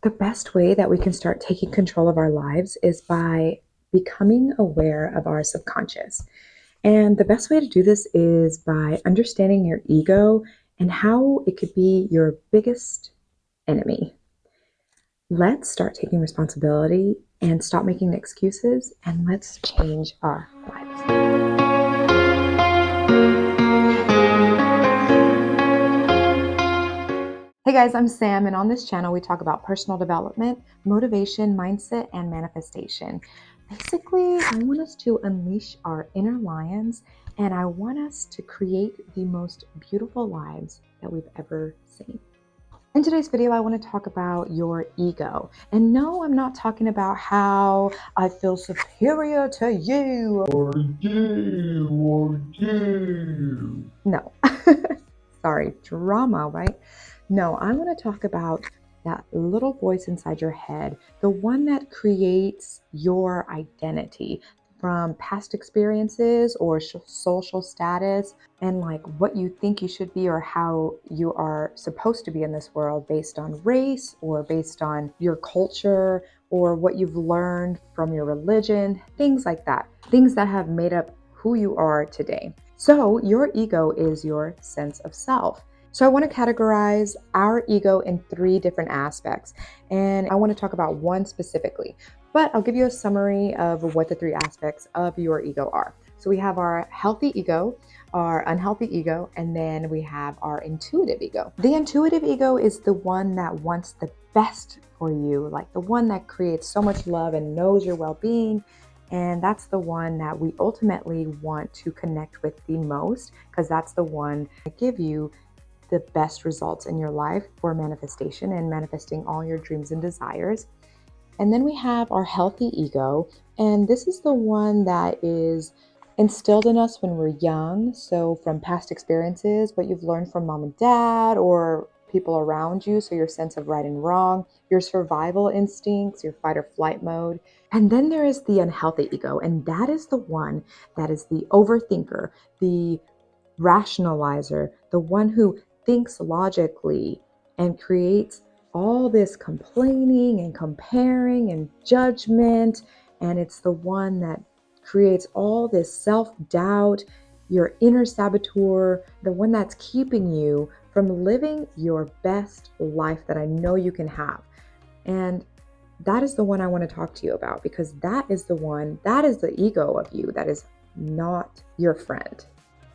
The best way that we can start taking control of our lives is by becoming aware of our subconscious. And the best way to do this is by understanding your ego and how it could be your biggest enemy. Let's start taking responsibility and stop making excuses, and let's change our lives. Hey guys, I'm Sam, and on this channel we talk about personal development, motivation, mindset, and manifestation. Basically, I want us to unleash our inner lions, and I want us to create the most beautiful lives that we've ever seen. In today's video, I want to talk about your ego. And no, I'm not talking about how I feel superior to you. Or you. No. Sorry, drama, right? No, I want to talk about that little voice inside your head, the one that creates your identity from past experiences or social status, and like what you think you should be or how you are supposed to be in this world based on race or based on your culture or what you've learned from your religion, things like that, things that have made up who you are today. So your ego is your sense of self. So I want to categorize our ego in 3 different aspects, and I want to talk about one specifically, but I'll give you a summary of what the 3 aspects of your ego are. So we have our healthy ego, our unhealthy ego, and then we have our intuitive ego. The intuitive ego is the one that wants the best for you, like the one that creates so much love and knows your well-being. And that's the one that we ultimately want to connect with the most, because that's the one that gives you the best results in your life for manifestation and manifesting all your dreams and desires. And then we have our healthy ego, and this is the one that is instilled in us when we're young. So from past experiences, what you've learned from mom and dad or people around you, so your sense of right and wrong, your survival instincts, your fight or flight mode. And then there is the unhealthy ego, and that is the one that is the overthinker, the rationalizer, the one who thinks logically and creates all this complaining and comparing and judgment. And it's the one that creates all this self-doubt, your inner saboteur, the one that's keeping you from living your best life that I know you can have. And that is the one I want to talk to you about, because that is the one, that is the ego of you that is not your friend.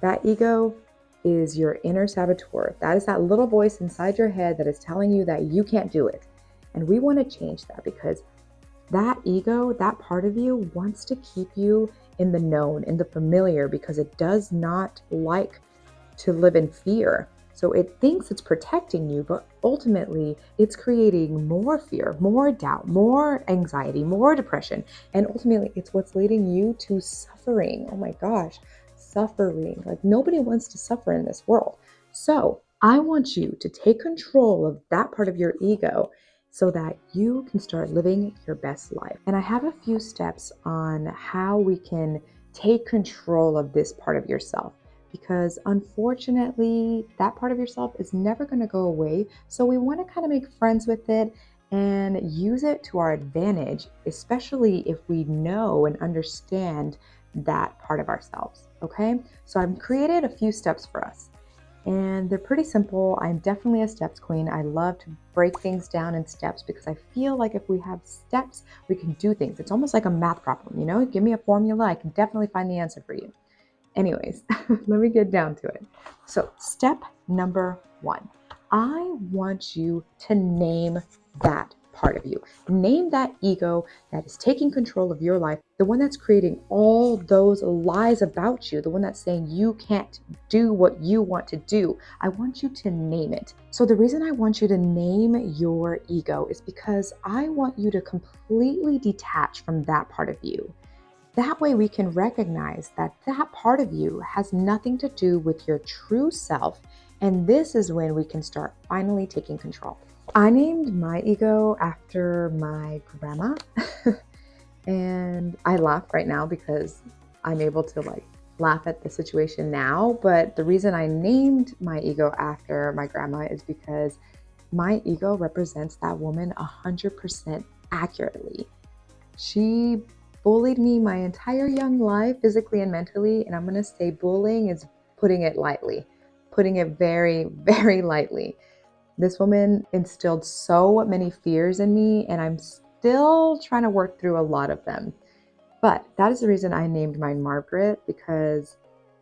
That ego is your inner saboteur. That is that little voice inside your head that is telling you that you can't do it. And we want to change that, because that ego, that part of you, wants to keep you in the known, in the familiar, because it does not like to live in fear. So it thinks it's protecting you, but ultimately it's creating more fear, more doubt, more anxiety, more depression. And ultimately it's what's leading you to suffering. Oh my gosh, suffering. Like nobody wants to suffer in this world. So I want you to take control of that part of your ego so that you can start living your best life. And I have a few steps on how we can take control of this part of yourself, because unfortunately that part of yourself is never going to go away. So we want to kind of make friends with it and use it to our advantage, especially if we know and understand that part of ourselves. Okay, so I've created a few steps for us, and they're pretty simple. I'm definitely a steps queen. I love to break things down in steps because I feel like if we have steps, we can do things. It's almost like a math problem, you know? Give me a formula, I can definitely find the answer for you. Anyways, let me get down to it. So step number 1, I want you to name that part of you. Name that ego that is taking control of your life, the one that's creating all those lies about you, the one that's saying you can't do what you want to do. I want you to name it. So the reason I want you to name your ego is because I want you to completely detach from that part of you. That way we can recognize that that part of you has nothing to do with your true self. And this is when we can start finally taking control. I named my ego after my grandma. And I laugh right now because I'm able to laugh at the situation now. But the reason I named my ego after my grandma is because my ego represents that woman 100% accurately. She bullied me my entire young life, physically and mentally. And I'm going to say bullying is putting it lightly, putting it very, very lightly. This woman instilled so many fears in me, and I'm still trying to work through a lot of them. But that is the reason I named mine Margaret, because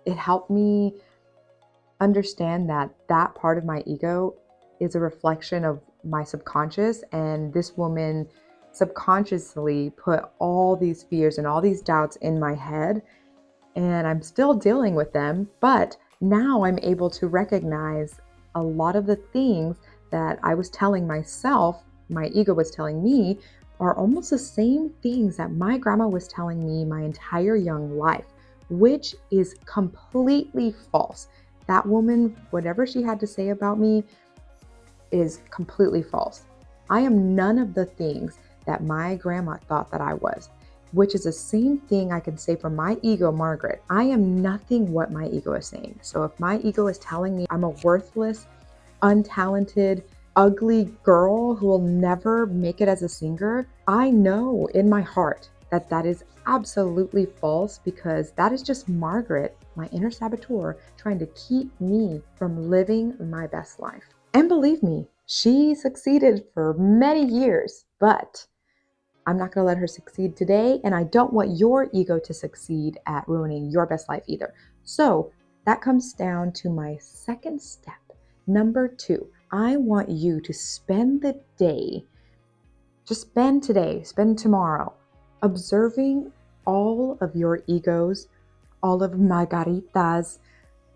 it helped me understand that that part of my ego is a reflection of my subconscious, and this woman subconsciously put all these fears and all these doubts in my head, and I'm still dealing with them. But now I'm able to recognize a lot of the things that I was telling myself, my ego was telling me, are almost the same things that my grandma was telling me my entire young life, which is completely false. That woman, whatever she had to say about me, is completely false. I am none of the things that my grandma thought that I was, which is the same thing I can say for my ego, Margaret. I am nothing what my ego is saying. So if my ego is telling me I'm a worthless, untalented, ugly girl who will never make it as a singer, I know in my heart that that is absolutely false, because that is just Margaret, my inner saboteur, trying to keep me from living my best life. And believe me, she succeeded for many years, but I'm not going to let her succeed today. And I don't want your ego to succeed at ruining your best life either. So that comes down to my second step. Number 2, I want you to spend the day, just spend today, spend tomorrow, observing all of your egos, all of Margarita's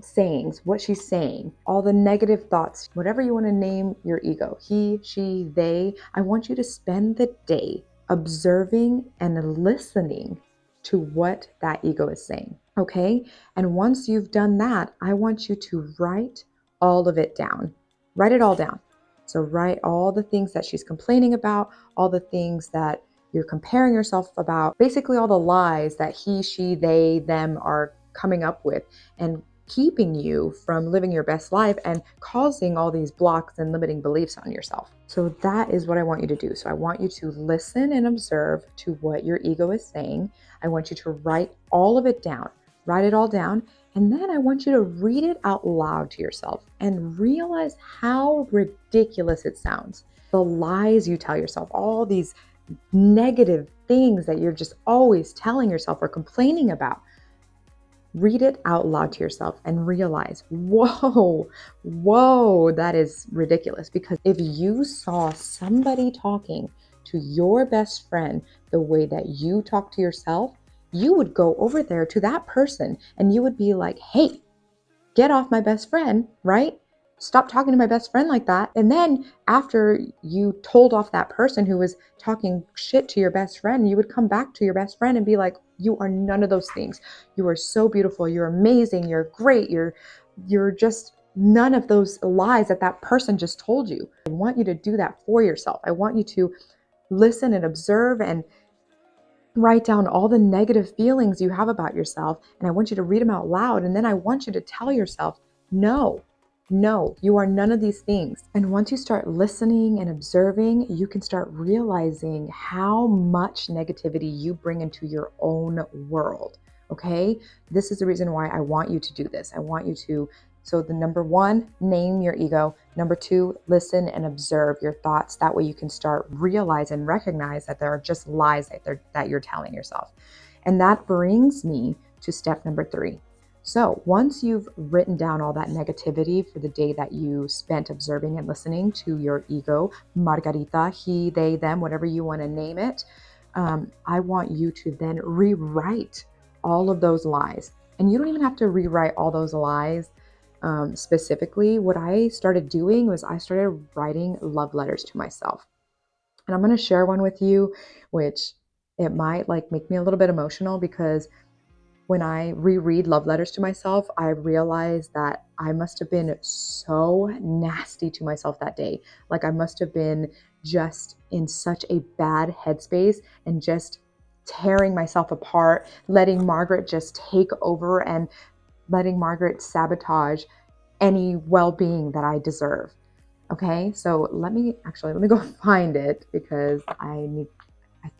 sayings, what she's saying, all the negative thoughts, whatever you want to name your ego, he, she, they. I want you to spend the day observing and listening to what that ego is saying. Okay. And once you've done that, I want you to write all of it down. Write it all down. So write all the things that she's complaining about, all the things that you're comparing yourself about, basically all the lies that he, she, they, them are coming up with and keeping you from living your best life and causing all these blocks and limiting beliefs on yourself. So that is what I want you to do. So I want you to listen and observe to what your ego is saying. I want you to write all of it down. Write it all down. And then I want you to read it out loud to yourself and realize how ridiculous it sounds. The lies you tell yourself, all these negative things that you're just always telling yourself or complaining about. Read it out loud to yourself and realize, whoa, that is ridiculous. Because if you saw somebody talking to your best friend the way that you talk to yourself, you would go over there to that person and you would be like, hey, get off my best friend, right? Stop talking to my best friend like that. And then after you told off that person who was talking shit to your best friend, you would come back to your best friend and be like, you are none of those things. You are so beautiful. You're amazing. You're great. You're just none of those lies that that person just told you. I want you to do that for yourself. I want you to listen and observe and write down all the negative feelings you have about yourself. And I want you to read them out loud. And then I want you to tell yourself, no, you are none of these things. And once you start listening and observing, you can start realizing how much negativity you bring into your own world. Okay. This is the reason why I want you to do this. I want you to, so the number 1, name your ego. Number 2, listen and observe your thoughts. That way you can start realize and recognize that there are just lies that you're telling yourself. And that brings me to step number 3. So once you've written down all that negativity for the day that you spent observing and listening to your ego, Margarita, he, they, them, whatever you want to name it, I want you to then rewrite all of those lies. And you don't even have to rewrite all those lies specifically. What I started doing was I started writing love letters to myself. And I'm going to share one with you, which it might make me a little bit emotional, because when I reread love letters to myself, I realize that I must have been so nasty to myself that day. I must have been just in such a bad headspace and just tearing myself apart, letting Margaret just take over and letting Margaret sabotage any well-being that I deserve. Okay, so let me go find it because I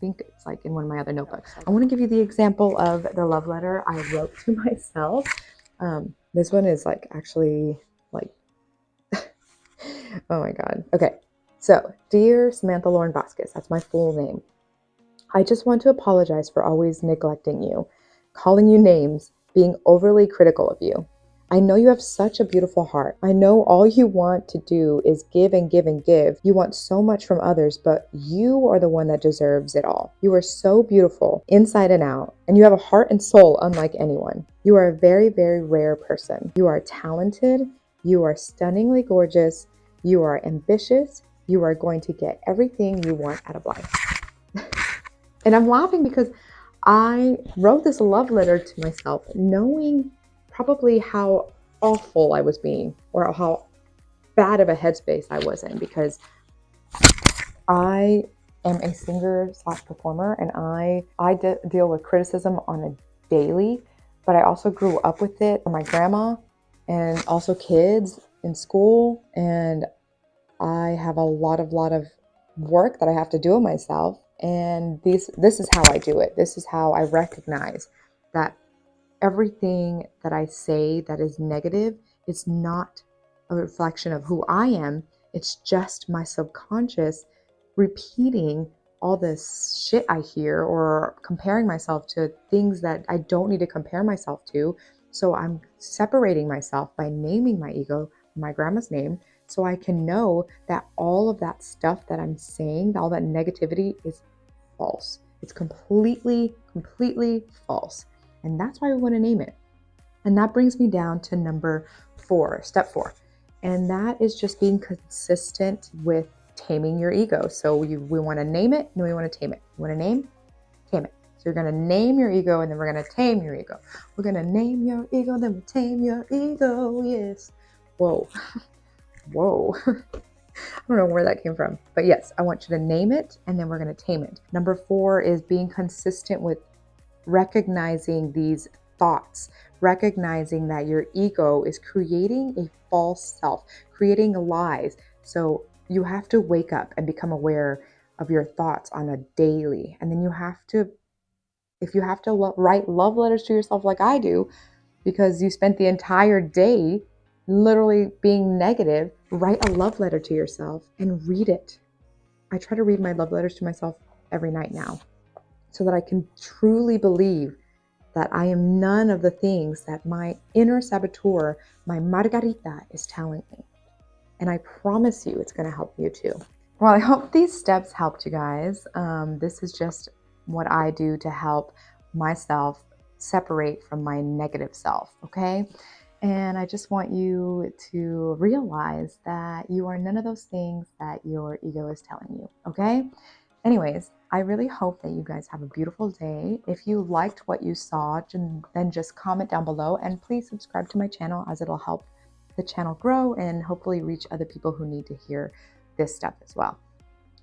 think it's like in one of my other notebooks. I want to give you the example of the love letter I wrote to myself. This one is like actually like, oh my God. Okay, so dear Samantha Lauren Vasquez, that's my full name. I just want to apologize for always neglecting you, calling you names, being overly critical of you. I know you have such a beautiful heart. I know all you want to do is give and give and give. You want so much from others, but you are the one that deserves it all. You are so beautiful inside and out, and you have a heart and soul unlike anyone. You are a very, very rare person. You are talented. You are stunningly gorgeous. You are ambitious. You are going to get everything you want out of life. And I'm laughing because I wrote this love letter to myself, knowing probably how awful I was being or how bad of a headspace I was in, because I am a singer slash performer, and I deal with criticism on a daily, but I also grew up with it from my grandma and also kids in school. And I have a lot of work that I have to do of myself. And this is how I do it. This is how I recognize that everything that I say that is negative is not a reflection of who I am. It's just my subconscious repeating all this shit I hear, or comparing myself to things that I don't need to compare myself to. So I'm separating myself by naming my ego, my grandma's name, so I can know that all of that stuff that I'm saying, all that negativity is false. It's completely, completely false. And that's why we want to name it. And that brings me down to number 4, step 4. And that is just being consistent with taming your ego. So we want to name it, and we want to tame it. You want to name, tame it. So you're going to name your ego, and then we're going to tame your ego. We're going to name your ego, then we tame your ego. Yes. Whoa. Whoa. I don't know where that came from, but yes, I want you to name it, and then we're going to tame it. Number 4 is being consistent with recognizing these thoughts, recognizing that your ego is creating a false self, creating lies. So you have to wake up and become aware of your thoughts on a daily. And then you have to, if you have to write love letters to yourself like I do, because you spent the entire day literally being negative, write a love letter to yourself and read it. I try to read my love letters to myself every night now, so that I can truly believe that I am none of the things that my inner saboteur, my Margarita, is telling me. And I promise you it's going to help you too. Well, I hope these steps helped you guys. This is just what I do to help myself separate from my negative self, okay? And I just want you to realize that you are none of those things that your ego is telling you, okay? Anyways, I really hope that you guys have a beautiful day. If you liked what you saw, then just comment down below, and please subscribe to my channel, as it'll help the channel grow and hopefully reach other people who need to hear this stuff as well.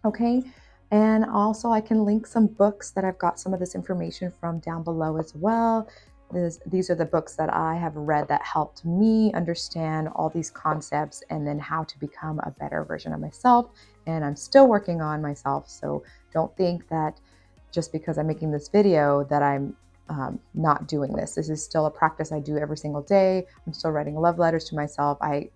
Okay. And also I can link some books that I've got some of this information from down below as well. These are the books that I have read that helped me understand all these concepts, and then how to become a better version of myself. And I'm still working on myself. So don't think that just because I'm making this video that I'm not doing this. This is still a practice I do every single day. I'm still writing love letters to myself. I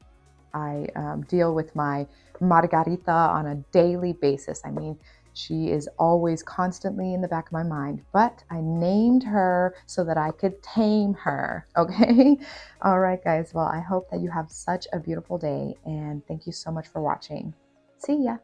deal with my Margarita on a daily basis. I mean, she is always constantly in the back of my mind, but I named her so that I could tame her. Okay. All right, guys. Well, I hope that you have such a beautiful day, and thank you so much for watching. See ya.